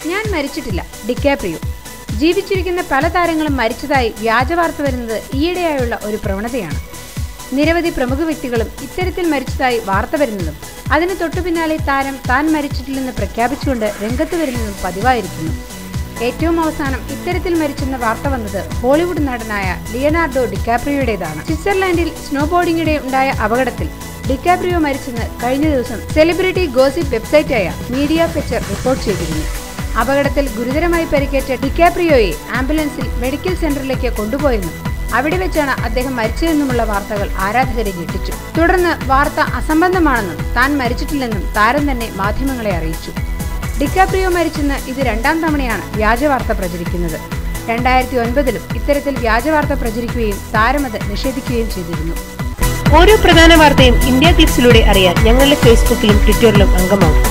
ഞാൻ മരിച്ചിട്ടില്ല, ഡിക്കാപ്രിയോ. ജീവിച്ചിരിക്കുന്ന പല താരങ്ങളും മരിച്ചതായി വ്യാജവാർത്ത വരുന്നത് ഈയിടെയായുള്ള ഒരു പ്രവണതയാണ്. നിരവധി പ്രമുഖ വ്യക്തികളും ഇത്തരത്തിൽ മരിച്ചതായി വാർത്ത വരുന്നതും അതിന് തൊട്ടുപിന്നാലെ താരം താൻ മരിച്ചിട്ടില്ലെന്ന് പ്രഖ്യാപിച്ചുകൊണ്ട് രംഗത്ത് വരുന്നതും പതിവായിരിക്കുന്നു. ഏറ്റവും അവസാനം ഇത്തരത്തിൽ മരിച്ചെന്ന വാർത്ത വന്നത് ഹോളിവുഡ് നടനായ ലിയനാർഡോ ഡിക്കാപ്രിയോയുടേതാണ്. സ്വിറ്റ്സർലാൻഡിൽ സ്നോബോർഡിങ്ങിടെ ഉണ്ടായ അപകടത്തിൽ ഡിക്കാപ്രിയോ മരിച്ചെന്ന് കഴിഞ്ഞ ദിവസം സെലിബ്രിറ്റി ഗോസിപ്പ് വെബ്സൈറ്റായ മീഡിയ ഫെച്ചർ റിപ്പോർട്ട് ചെയ്തിരുന്നു. അപകടത്തിൽ ഗുരുതരമായി പരിക്കേറ്റ ഡിക്കാപ്രിയോയെ ആംബുലൻസിൽ മെഡിക്കൽ സെന്ററിലേക്ക് കൊണ്ടുപോയെന്നും അവിടെ വെച്ചാണ് അദ്ദേഹം മരിച്ചതെന്നുമുള്ള വാർത്തകൾ ആരാധകരെ ഞെട്ടിച്ചു. തുടർന്ന് വാർത്ത അസംബന്ധമാണെന്നും താൻ മരിച്ചിട്ടില്ലെന്നും താരം തന്നെ മാധ്യമങ്ങളെ അറിയിച്ചു. ഡിക്കാപ്രിയോ മരിച്ചെന്ന് ഇത് 2ാം തവണയാണ് വ്യാജവാർത്ത പ്രചരിക്കുന്നത്. 2009-ലും ഇത്തരത്തിൽ വ്യാജവാർത്ത പ്രചരിക്കുകയും താരമത് നിഷേധിക്കുകയും ചെയ്തിരുന്നു. ഓരോ പ്രധാന വാർത്തയും ഇന്ത്യ ക്ലിപ്സിലൂടെ അറിയാൻ ഞങ്ങളുടെ ഫേസ്ബുക്കിലും ട്വിറ്ററിലും അംഗമാകും.